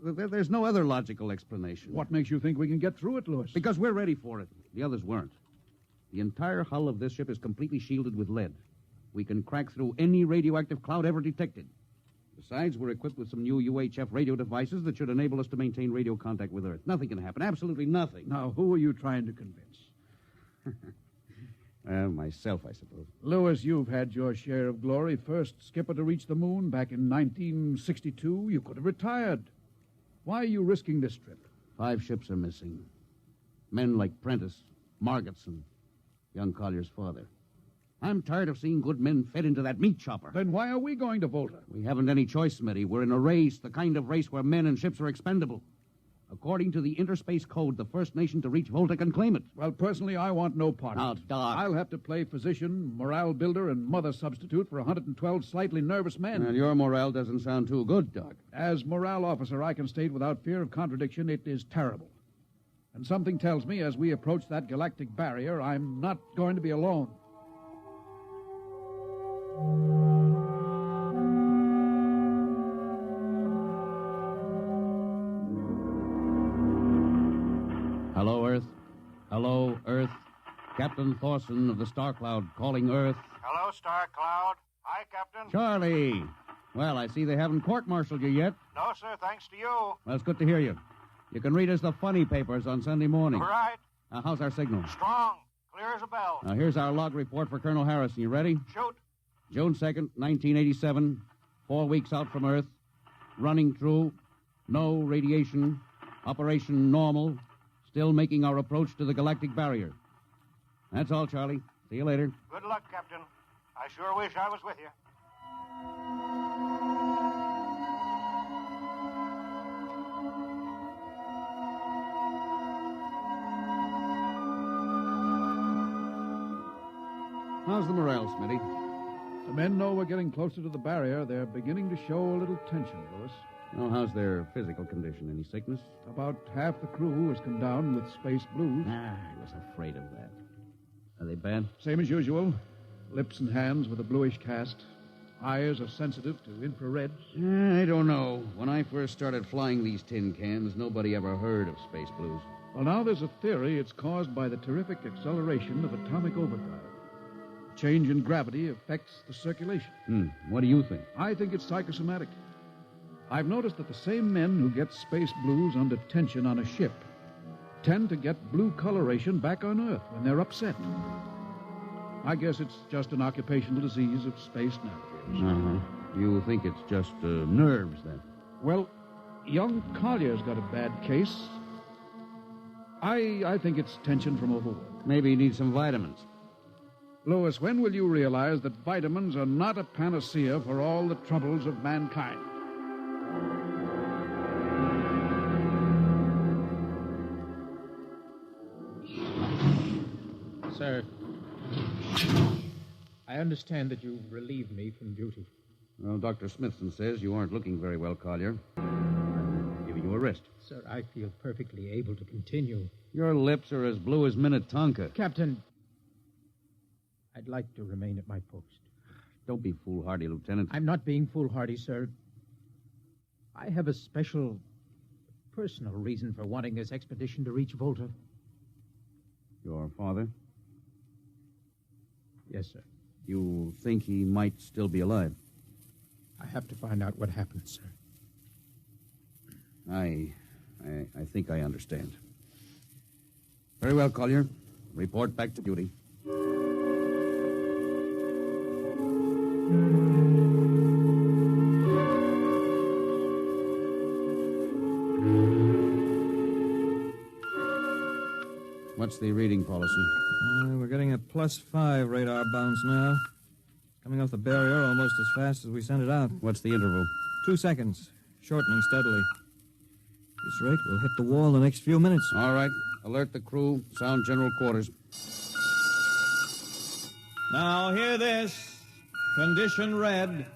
There's no other logical explanation. What makes you think we can get through it, Lewis? Because we're ready for it. The others weren't. The entire hull of this ship is completely shielded with lead. We can crack through any radioactive cloud ever detected. Besides, we're equipped with some new UHF radio devices that should enable us to maintain radio contact with Earth. Nothing can happen. Absolutely nothing. Now, who are you trying to convince? Myself, I suppose. Lewis, you've had your share of glory. First skipper to reach the moon back in 1962. You could have retired. Why are you risking this trip? 5 ships are missing. Men like Prentice, Margetson, young Collier's father. I'm tired of seeing good men fed into that meat chopper. Then why are we going to Volta? We haven't any choice, Smitty. We're in a race, the kind of race where men and ships are expendable. According to the Interspace Code, the first nation to reach Volta can claim it. Well, personally, I want no part of it. Now, Doc. I'll have to play physician, morale builder, and mother substitute for 112 slightly nervous men. Well, your morale doesn't sound too good, Doc. As morale officer, I can state without fear of contradiction, it is terrible. And something tells me as we approach that galactic barrier, I'm not going to be alone. Hello, Earth. Hello, Earth. Captain Thorson of the Star Cloud calling Earth. Hello, Star Cloud. Hi, Captain. Charlie. Well, I see they haven't court-martialed you yet. No, sir, thanks to you. Well, it's good to hear you. You can read us the funny papers on Sunday morning. All right. How's our signal? Strong. Clear as a bell. Now, here's our log report for Colonel Harrison. You ready? Shoot. June 2nd, 1987. 4 weeks out from Earth. Running true. No radiation. Operation normal. Still making our approach to the galactic barrier. That's all, Charlie. See you later. Good luck, Captain. I sure wish I was with you. How's the morale, Smitty? The men know we're getting closer to the barrier. They're beginning to show a little tension, Lewis. Oh, how's their physical condition? Any sickness? About half the crew has come down with space blues. I was afraid of that. Are they bad? Same as usual. Lips and hands with a bluish cast. Eyes are sensitive to infrareds. I don't know. When I first started flying these tin cans, nobody ever heard of space blues. Well, now there's a theory it's caused by the terrific acceleration of atomic overdrive. Change in gravity affects the circulation. What do you think? I think it's psychosomatic. I've noticed that the same men who get space blues under tension on a ship tend to get blue coloration back on Earth when they're upset. I guess it's just an occupational disease of space navigators. You think it's just nerves, then? Well, young Collier's got a bad case. I think it's tension from overwork. Maybe he needs some vitamins. Lewis, when will you realize that vitamins are not a panacea for all the troubles of mankind? Sir, I understand that you relieved me from duty. Well, Dr. Smithson says you aren't looking very well, Collier. I'm giving you a rest. Sir, I feel perfectly able to continue. Your lips are as blue as Minnetonka. Captain, I'd like to remain at my post. Don't be foolhardy, Lieutenant. I'm not being foolhardy, sir. I have a special, personal reason for wanting this expedition to reach Volta. Your father? Yes, sir. You think he might still be alive? I have to find out what happened, sir. I think I understand. Very well, Collier. Report back to duty. What's the reading, Paulson? We're getting a +5 radar bounce now. Coming off the barrier almost as fast as we sent it out. What's the interval? 2 seconds. Shortening steadily. At this rate, we'll hit the wall in the next few minutes. All right. Alert the crew. Sound general quarters. Now hear this. Condition red.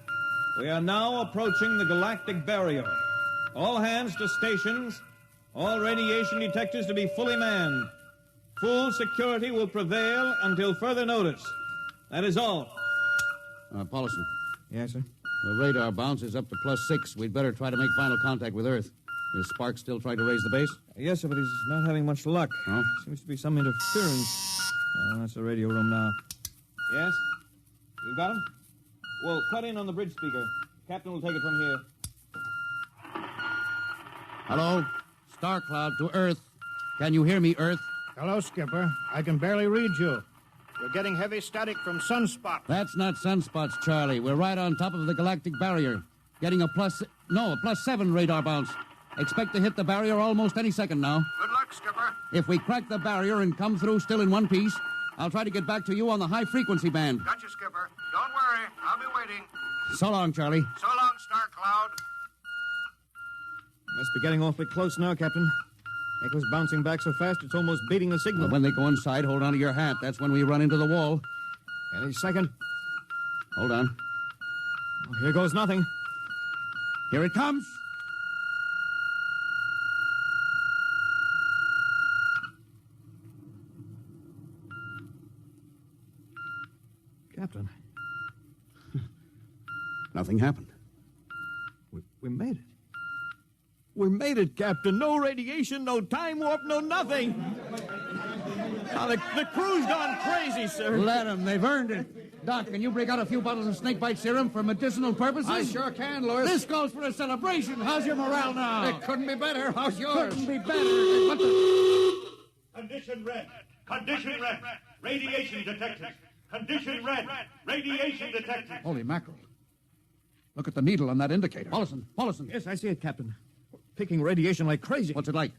We are now approaching the galactic barrier. All hands to stations. All radiation detectors to be fully manned. Full security will prevail until further notice. That is all. Paulson. Yes, sir? The radar bounce is up to +6. We'd better try to make final contact with Earth. Is Sparks still trying to raise the base? Yes, sir, but he's not having much luck. Oh? Seems to be some interference. That's the radio room now. Yes? You got him? Well, cut in on the bridge speaker. Captain will take it from here. Hello? Star Cloud to Earth. Can you hear me, Earth? Hello, Skipper. I can barely read you. You're getting heavy static from Sunspot. That's not sunspots, Charlie. We're right on top of the galactic barrier. Getting a +7 radar bounce. Expect to hit the barrier almost any second now. Good luck, Skipper. If we crack the barrier and come through still in one piece, I'll try to get back to you on the high-frequency band. Got you, Skipper. Don't worry. I'll be waiting. So long, Charlie. So long, Star Cloud. Must be getting awfully close now, Captain. Echo's bouncing back so fast it's almost beating the signal. When they go inside, hold on to your hat. That's when we run into the wall. Any second. Hold on. Oh, here goes nothing. Here it comes. Captain. Nothing happened. We made it. We made it, Captain. No radiation, no time warp, no nothing. Now, the crew's gone crazy, sir. Let them. They've earned it. Doc, can you break out a few bottles of snakebite serum for medicinal purposes? I sure can, Lewis. This calls for a celebration. How's your morale now? It couldn't be better. How's yours? Couldn't be better. What the... Condition red. Condition red. Radiation detected. Condition red. Radiation detected. Holy mackerel. Look at the needle on that indicator. Paulson. Yes, I see it, Captain. Picking radiation like crazy. What's it like?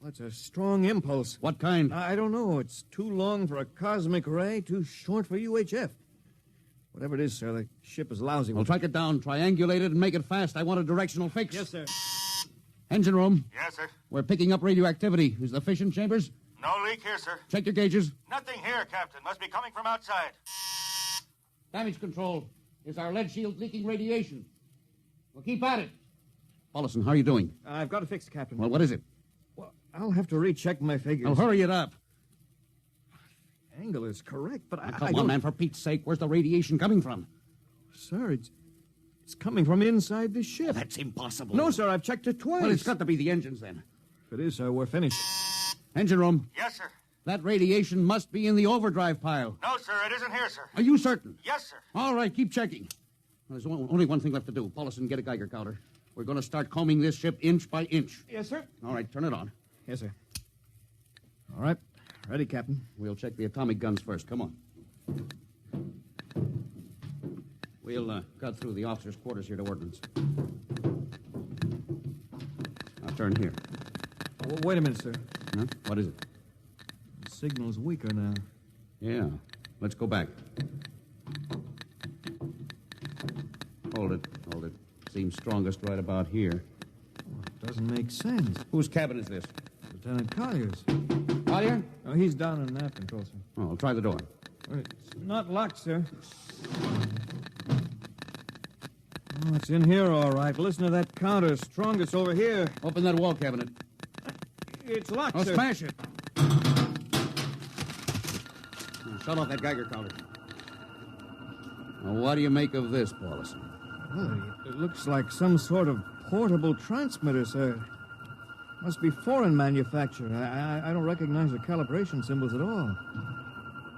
Well, it's a strong impulse. What kind? I don't know. It's too long for a cosmic ray, too short for UHF. Whatever it is, sir, the ship is lousy. Well, track it down, triangulate it, and make it fast. I want a directional fix. Yes, sir. Engine room. Yes, sir. We're picking up radioactivity. Is the fission chambers? No leak here, sir. Check your gauges. Nothing here, Captain. Must be coming from outside. Damage control. Is our lead shield leaking radiation? Well, keep at it. Paulson, how are you doing? I've got it fixed, Captain. Well, what is it? Well, I'll have to recheck my figures. Well, hurry it up. Angle is correct, but I Come don't... on, man, for Pete's sake. Where's the radiation coming from? Sir, it's coming from inside the ship. That's impossible. No, sir, I've checked it twice. Well, it's got to be the engines, then. If it is, sir, we're finished. Engine room. Yes, sir. That radiation must be in the overdrive pile. No, sir, it isn't here, sir. Are you certain? Yes, sir. All right, keep checking. There's only one thing left to do. Paulson, get a Geiger counter. We're going to start combing this ship inch by inch. Yes, sir. All right, turn it on. Yes, sir. All right. Ready, Captain. We'll check the atomic guns first. Come on. We'll cut through the officers' quarters here to ordnance. Now turn here. Oh, wait a minute, sir. Huh? What is it? The signal's weaker now. Yeah. Let's go back. Hold it. Seems strongest right about here. Doesn't make sense. Whose cabin is this? Lieutenant Collier's. Collier? Oh, he's down in nav control, sir. Oh, try the door. It's not locked, sir. Oh, it's in here, all right. Listen to that counter. Strongest over here. Open that wall cabinet. It's locked, Oh, sir. smash it. Shut off that Geiger counter. Now, what do you make of this, Paulson? Well, it looks like some sort of portable transmitter, sir. Must be foreign manufacture. I don't recognize the calibration symbols at all.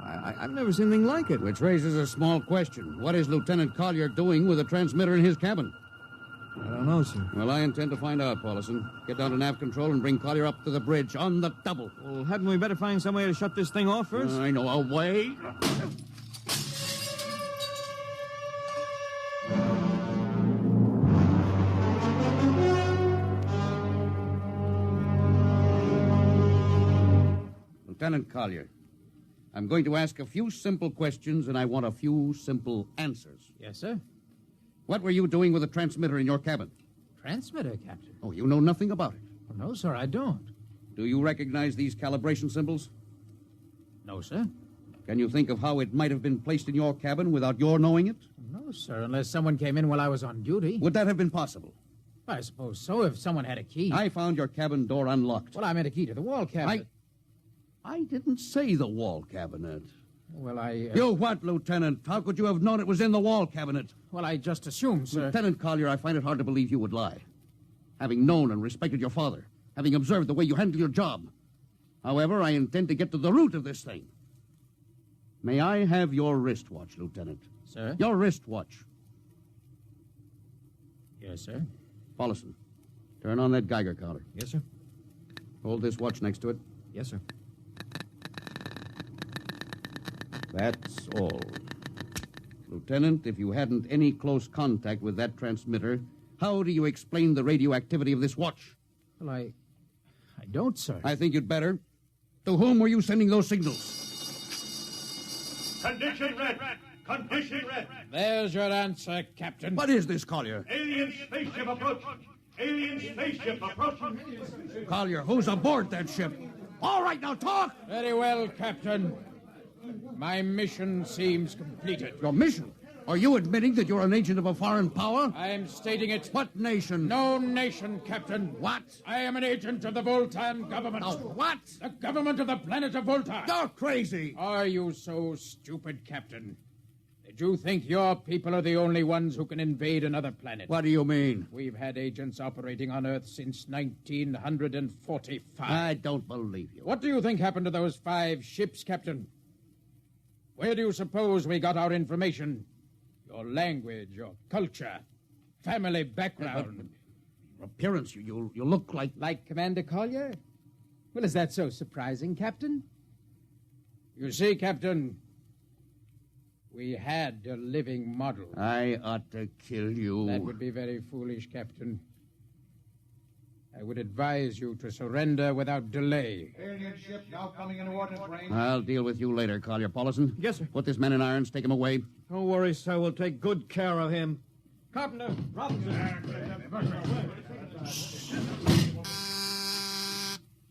I've never seen anything like it. Which raises a small question. What is Lieutenant Collier doing with a transmitter in his cabin? I don't know, sir. Well, I intend to find out, Paulson. Get down to nav control and bring Collier up to the bridge on the double. Well, hadn't we better find some way to shut this thing off first? I know a way. Lieutenant Collier, I'm going to ask a few simple questions, and I want a few simple answers. Yes, sir. What were you doing with a transmitter in your cabin? Transmitter, Captain? Oh, you know nothing about it. Oh, no, sir, I don't. Do you recognize these calibration symbols? No, sir. Can you think of how it might have been placed in your cabin without your knowing it? No, sir, unless someone came in while I was on duty. Would that have been possible? I suppose so, if someone had a key. I found your cabin door unlocked. Well, I meant a key to the wall cabinet. I didn't say the wall cabinet. Well, I... You what, Lieutenant? How could you have known it was in the wall cabinet? Well, I just assumed, sir. Lieutenant Collier, I find it hard to believe you would lie. Having known and respected your father, having observed the way you handle your job. However, I intend to get to the root of this thing. May I have your wristwatch, Lieutenant? Sir? Your wristwatch. Yes, sir. Paulson, turn on that Geiger counter. Yes, sir. Hold this watch next to it. Yes, sir. That's all. Lieutenant, if you hadn't any close contact with that transmitter, how do you explain the radioactivity of this watch? Well, I don't, sir. I think you'd better. To whom were you sending those signals? Condition red. Condition red. There's your answer, Captain. What is this, Collier? Alien spaceship approaching. Alien spaceship approaching. Collier, who's aboard that ship? All right, now talk! Very well, Captain. My mission seems completed. Your mission? Are you admitting that you're an agent of a foreign power? I am stating it. What nation? No nation, Captain. What? I am an agent of the Voltan government. Oh, what? The government of the planet of Voltan. You're crazy. Are you so stupid, Captain? Did you think your people are the only ones who can invade another planet? What do you mean? We've had agents operating on Earth since 1945. I don't believe you. What do you think happened to those 5 ships, Captain? Where do you suppose we got our information? Your language, your culture, family background. Your appearance, you look like... Like Commander Collier? Well, is that so surprising, Captain? You see, Captain, we had a living model. I ought to kill you. That would be very foolish, Captain. I would advise you to surrender without delay. Alien ship now coming into ordnance range. I'll deal with you later, Collier. Paulson? Yes, sir. Put this man in irons. Take him away. Don't worry, sir. We'll take good care of him. Carpenter, Robinson.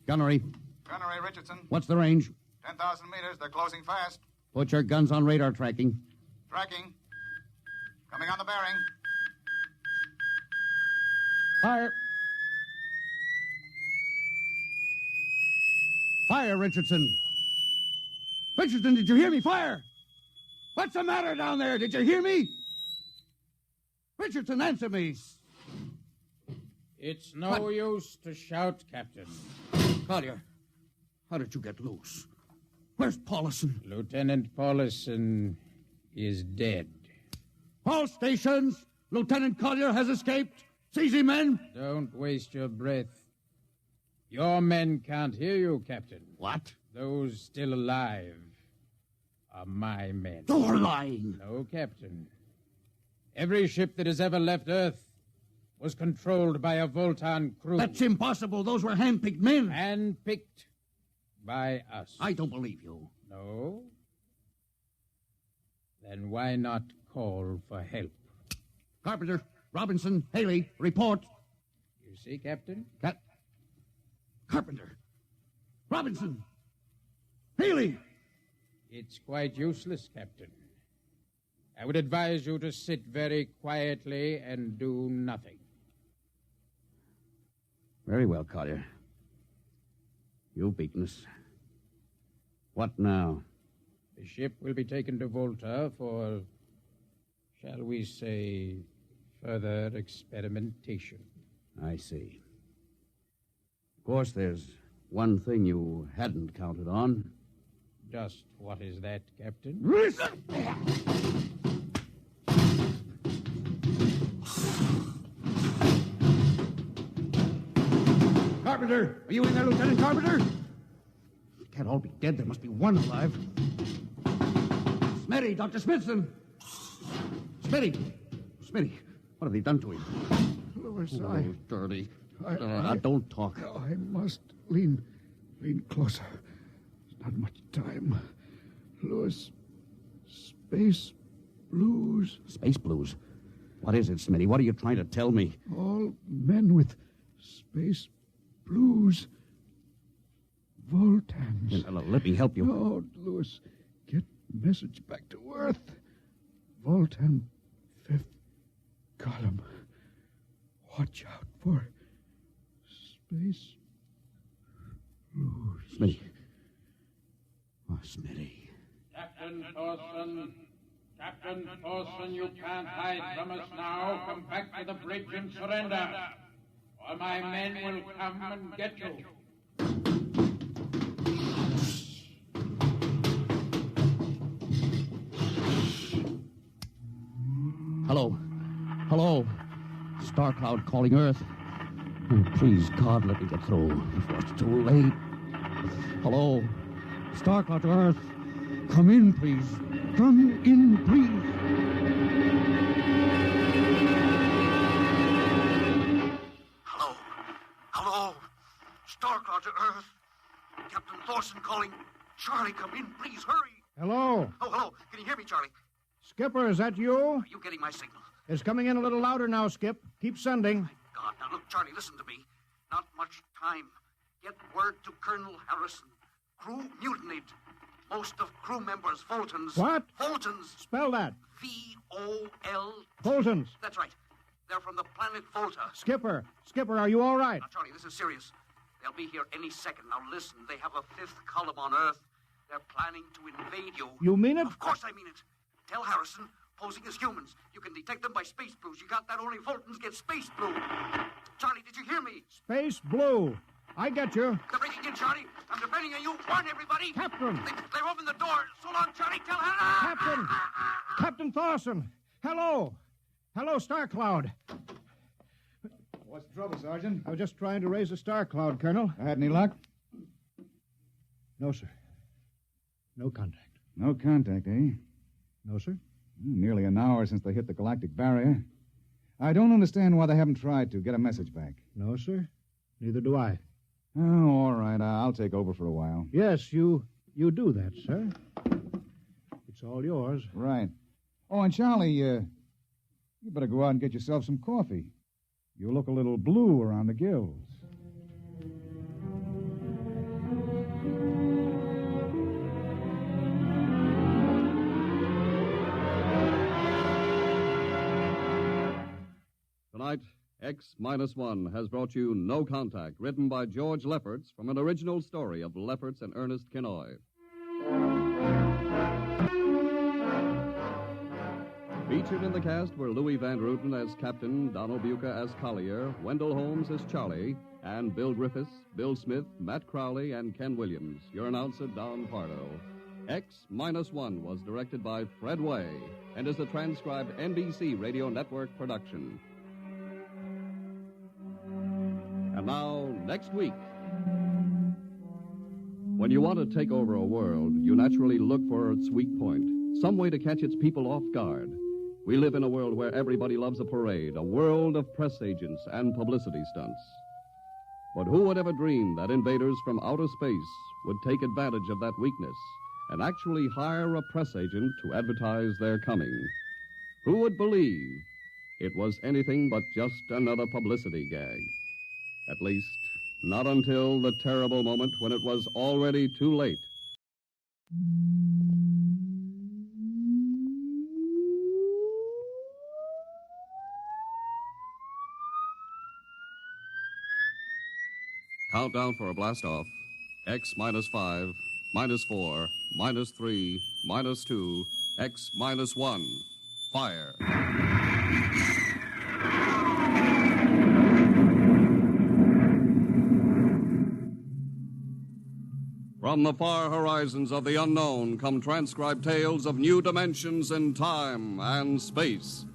Gunnery. Gunnery Richardson. What's the range? 10,000 meters. They're closing fast. Put your guns on radar tracking. Tracking. Coming on the bearing. Fire! Fire, Richardson! Richardson, did you hear me? Fire! What's the matter down there? Did you hear me? Richardson, answer me. It's no use to shout, Captain. Collier, how did you get loose? Where's Paulison? Lieutenant Paulison is dead. All stations! Lieutenant Collier has escaped. Seize him, men! Don't waste your breath. Your men can't hear you, Captain. What? Those still alive are my men. You're lying. No, Captain. Every ship that has ever left Earth was controlled by a Voltan crew. That's impossible. Those were hand-picked men. Hand-picked by us. I don't believe you. No? Then why not call for help? Carpenter, Robinson, Haley, report. You see, Captain? Carpenter, Robinson, Haley. It's quite useless, Captain. I would advise you to sit very quietly and do nothing. Very well, Collier. You've beaten us. What now? The ship will be taken to Volta for, shall we say, further experimentation. I see. Of course, there's one thing you hadn't counted on. Just what is that, Captain? Carpenter! Are you in there, Lieutenant Carpenter? Can't all be dead. There must be one alive. Smitty, Dr. Smithson! Smitty! Smitty, what have they done to him? Louis, Oh, dirty. Don't talk. I must lean closer. There's not much time. Louis, space blues. Space blues? What is it, Smitty? What are you trying to tell me? All men with space blues. Voltans. Let me help you. No, Louis. Get message back to Earth. Voltan, 5th column. Watch out for space blues. Smitty. Oh, Smitty. Captain Thorson, you can't hide from us now. Come back to the bridge and surrender, or my men will come and get you. Hello. Hello. Star Cloud calling Earth. Oh, please, God, let me get through before it's too late. Hello. Star Cloud to Earth. Come in, please. Come in, please. Hello. Star Cloud to Earth. Captain Thorson calling. Charlie, come in, please, hurry. Hello. Oh, hello. Can you hear me, Charlie? Skipper, is that you? Are you getting my signal? It's coming in a little louder now, Skip. Keep sending. God, now look, Charlie, listen to me. Not much time. Get word to Colonel Harrison. Crew mutinied. Most of crew members, Voltans. What? Voltans. Spell that. V-O-L. Voltans. That's right. They're from the planet Volta. Skipper, are you all right? Now, Charlie, this is serious. They'll be here any second. Now, listen, they have a 5th column on Earth. They're planning to invade you. You mean it? Of course I mean it. Tell Harrison, posing as humans. You can detect them by space blues. You got that? Only Voltans get space blue. Charlie, did you hear me? Space blue. I get you. They're breaking in, Charlie. I'm depending on you. Warn everybody. Captain. They've opened the door. So long, Charlie. Tell Harrison. Captain Thorson. Hello. Hello, Star Cloud. What's the trouble, Sergeant? I was just trying to raise the Star Cloud, Colonel. I had any luck? No, sir. No contact. No contact, eh? No, sir. Nearly an hour since they hit the galactic barrier. I don't understand why they haven't tried to get a message back. No, sir. Neither do I. Oh, all right. I'll take over for a while. Yes, you do that, sir. It's all yours. Right. Oh, and Charlie, you better go out and get yourself some coffee. You look a little blue around the gills. Tonight, X-1 has brought you No Contact, written by George Lefferts from an original story of Lefferts and Ernest Kinoy. Featured in the cast were Louis Van Ruten as Captain, Donald Buca as Collier, Wendell Holmes as Charlie, and Bill Griffiths, Bill Smith, Matt Crowley, and Ken Williams. Your announcer, Don Pardo. X-1 was directed by Fred Way and is a transcribed NBC Radio Network production. And now, next week. When you want to take over a world, you naturally look for its weak point, some way to catch its people off guard. We live in a world where everybody loves a parade, a world of press agents and publicity stunts. But who would ever dream that invaders from outer space would take advantage of that weakness and actually hire a press agent to advertise their coming? Who would believe it was anything but just another publicity gag? At least, not until the terrible moment when it was already too late. Countdown for a blast-off. X-5, -4, -3, -2, X-1. Fire. From the far horizons of the unknown come transcribed tales of new dimensions in time and space.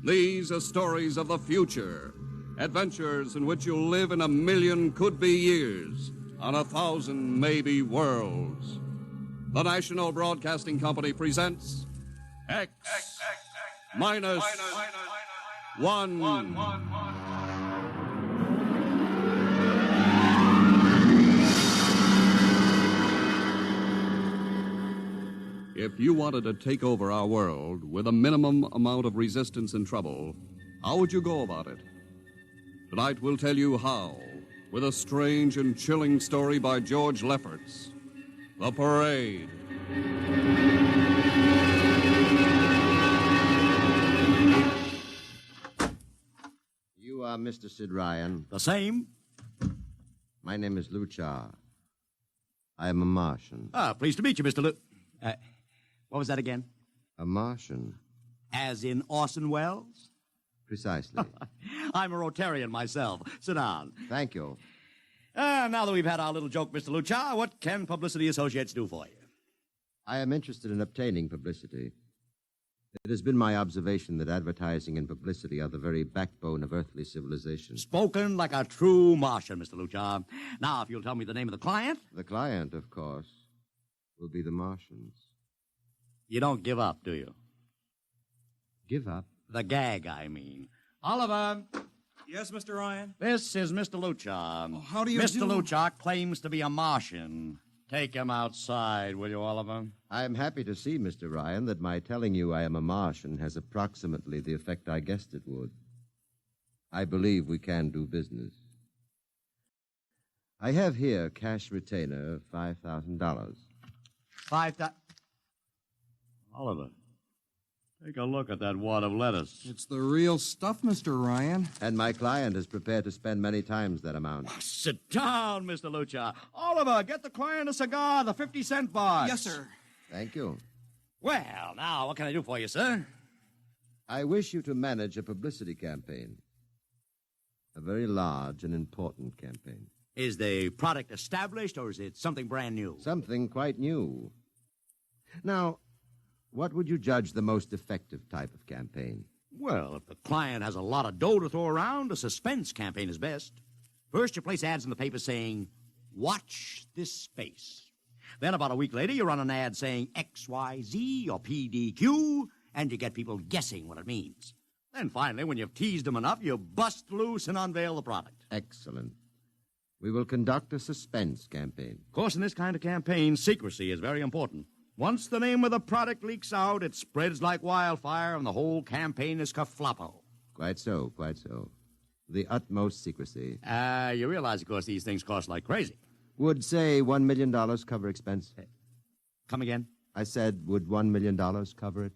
These are stories of the future, adventures in which you'll live in 1,000,000 could-be years, on 1,000 maybe worlds. The National Broadcasting Company presents X-1. If you wanted to take over our world with a minimum amount of resistance and trouble, how would you go about it? Tonight we'll tell you how, with a strange and chilling story by George Lefferts. The Parade. You are Mr. Sid Ryan. The same. My name is Luchar. I am a Martian. Pleased to meet you, Mr. What was that again? A Martian. As in Orson Welles? Precisely. I'm a Rotarian myself. Sit down. Thank you. Now that we've had our little joke, Mr. Luchar, what can Publicity Associates do for you? I am interested in obtaining publicity. It has been my observation that advertising and publicity are the very backbone of earthly civilization. Spoken like a true Martian, Mr. Luchar. Now, if you'll tell me the name of the client. The client, of course, will be the Martians. You don't give up, do you? Give up? The gag, I mean. Oliver. Yes, Mr. Ryan? This is Mr. Luchar. Oh, how do you Mr. Luchar claims to be a Martian. Take him outside, will you, Oliver? I am happy to see, Mr. Ryan, that my telling you I am a Martian has approximately the effect I guessed it would. I believe we can do business. I have here cash retainer of $5,000. Oliver, take a look at that wad of lettuce. It's the real stuff, Mr. Ryan. And my client is prepared to spend many times that amount. Sit down, Mr. Luchar. Oliver, get the client a cigar, the 50-cent box. Yes, sir. Thank you. Well, now, what can I do for you, sir? I wish you to manage a publicity campaign. A very large and important campaign. Is the product established, or is it something brand new? Something quite new. Now, what would you judge the most effective type of campaign? Well, if the client has a lot of dough to throw around, a suspense campaign is best. First, you place ads in the paper saying, "Watch this space." Then about a week later, you run an ad saying XYZ or PDQ, and you get people guessing what it means. Then finally, when you've teased them enough, you bust loose and unveil the product. Excellent. We will conduct a suspense campaign. Of course, in this kind of campaign, secrecy is very important. Once the name of the product leaks out, it spreads like wildfire, and the whole campaign is kerfloppo. Quite so, quite so. The utmost secrecy. You realize, of course, these things cost like crazy. Would, say, $1 million cover expense? Come again? I said, would $1 million cover it?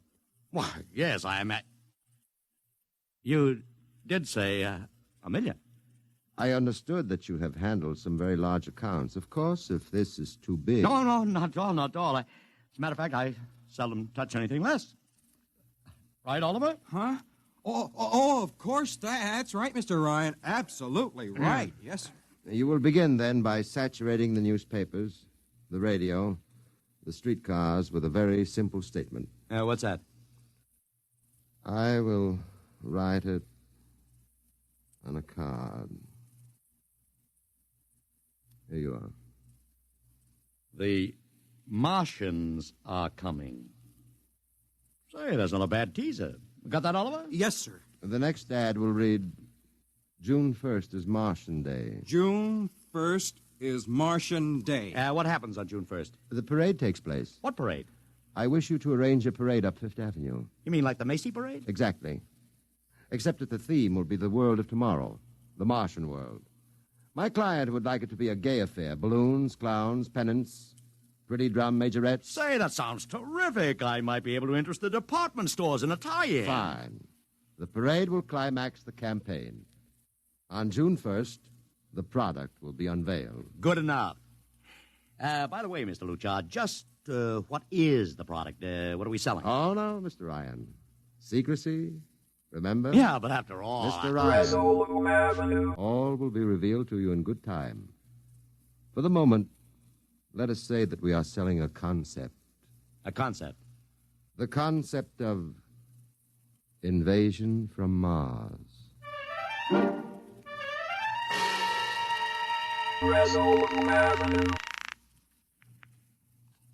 Why, yes, I am at... You did say $1 million. I understood that you have handled some very large accounts. Of course, if this is too big... No, not at all, not at all. As a matter of fact, I seldom touch anything less. Right, Oliver? Huh? Oh, of course. That's right, Mr. Ryan. Absolutely right. Yes. You will begin, then, by saturating the newspapers, the radio, the streetcars with a very simple statement. What's that? I will write it on a card. Here you are. The Martians are coming. Say, that's not a bad teaser. Got that, Oliver? Yes, sir. The next ad will read, June 1st is Martian Day. June 1st is Martian Day. What happens on June 1st? The parade takes place. What parade? I wish you to arrange a parade up Fifth Avenue. You mean like the Macy Parade? Exactly. Except that the theme will be the world of tomorrow, the Martian world. My client would like it to be a gay affair. Balloons, clowns, pennants, pretty drum majorettes. Say, that sounds terrific. I might be able to interest the department stores in a tie-in. Fine. The parade will climax the campaign. On June 1st, the product will be unveiled. Good enough. By the way, Mr. Luchard, just what is the product? What are we selling? Oh, no, Mr. Ryan. Secrecy, remember? Yeah, but after all... Mr. Ryan, all will be revealed to you in good time. For the moment, let us say that we are selling a concept. A concept? The concept of invasion from Mars.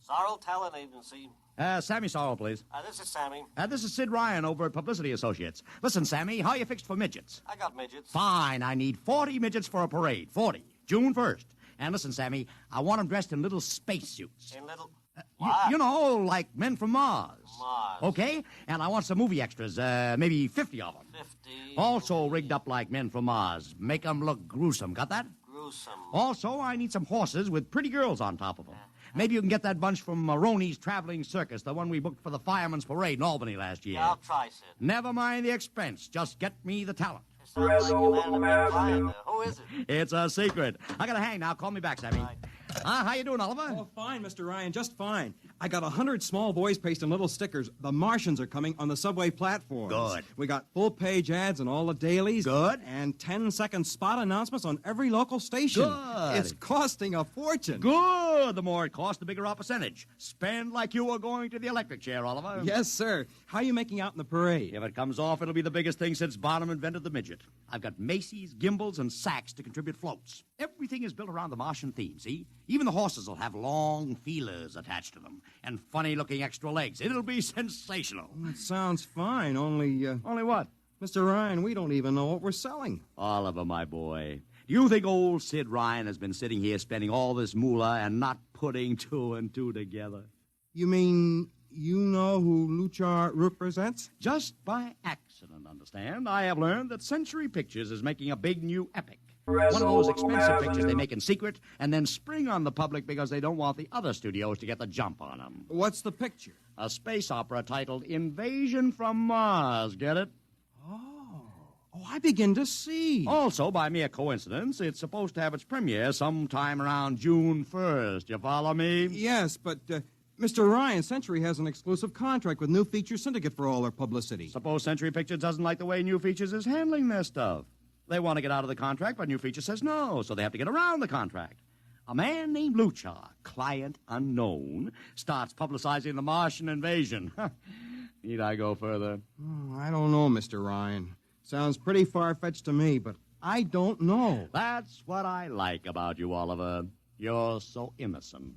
Sorrel Talent Agency. Sammy Sorrell, please. This is Sammy. This is Sid Ryan over at Publicity Associates. Listen, Sammy, how you fixed for midgets? I got midgets. Fine, I need 40 midgets for a parade. 40. June 1st. And listen, Sammy, I want them dressed in little spacesuits. In little... You know, like men from Mars. Mars. Okay? And I want some movie extras, maybe 50 of them. 50. Also rigged up like men from Mars. Make them look gruesome. Got that? Gruesome. Also, I need some horses with pretty girls on top of them. Maybe you can get that bunch from Maroney's Traveling Circus, the one we booked for the Fireman's Parade in Albany last year. Yeah, I'll try, Sid. Never mind the expense. Just get me the talent. Sounds like you're landing a big client there. Who is it? It's a secret. I gotta hang now. Call me back, Sammy. Right. How you doing, Oliver? Oh, fine, Mr. Ryan, just fine. I got 100 small boys pasting little stickers. The Martians are coming on the subway platforms. Good. We got full-page ads in all the dailies. Good. And 10-second spot announcements on every local station. Good. It's costing a fortune. Good. The more it costs, the bigger our percentage. Spend like you were going to the electric chair, Oliver. Yes, sir. How are you making out in the parade? If it comes off, it'll be the biggest thing since Barnum invented the midget. I've got Macy's, Gimbals, and Saks to contribute floats. Everything is built around the Martian theme, see? Even the horses will have long feelers attached to them and funny-looking extra legs. It'll be sensational. That sounds fine, only... Only what? Mr. Ryan, we don't even know what we're selling. Oliver, my boy, do you think old Sid Ryan has been sitting here spending all this moolah and not putting two and two together? You mean you know who Luchar represents? Just by accident, understand? I have learned that Century Pictures is making a big new epic. One of those expensive pictures they make in secret and then spring on the public because they don't want the other studios to get the jump on them. What's the picture? A space opera titled Invasion from Mars. Get it? Oh, I begin to see. Also, by mere coincidence, it's supposed to have its premiere sometime around June 1st. You follow me? Yes, but Mr. Ryan, Century has an exclusive contract with New Features Syndicate for all their publicity. Suppose Century Pictures doesn't like the way New Features is handling their stuff. They want to get out of the contract, but New Features says no, so they have to get around the contract. A man named Luchar, client unknown, starts publicizing the Martian invasion. Need I go further? Oh, I don't know, Mr. Ryan. Sounds pretty far-fetched to me, but I don't know. That's what I like about you, Oliver. You're so innocent.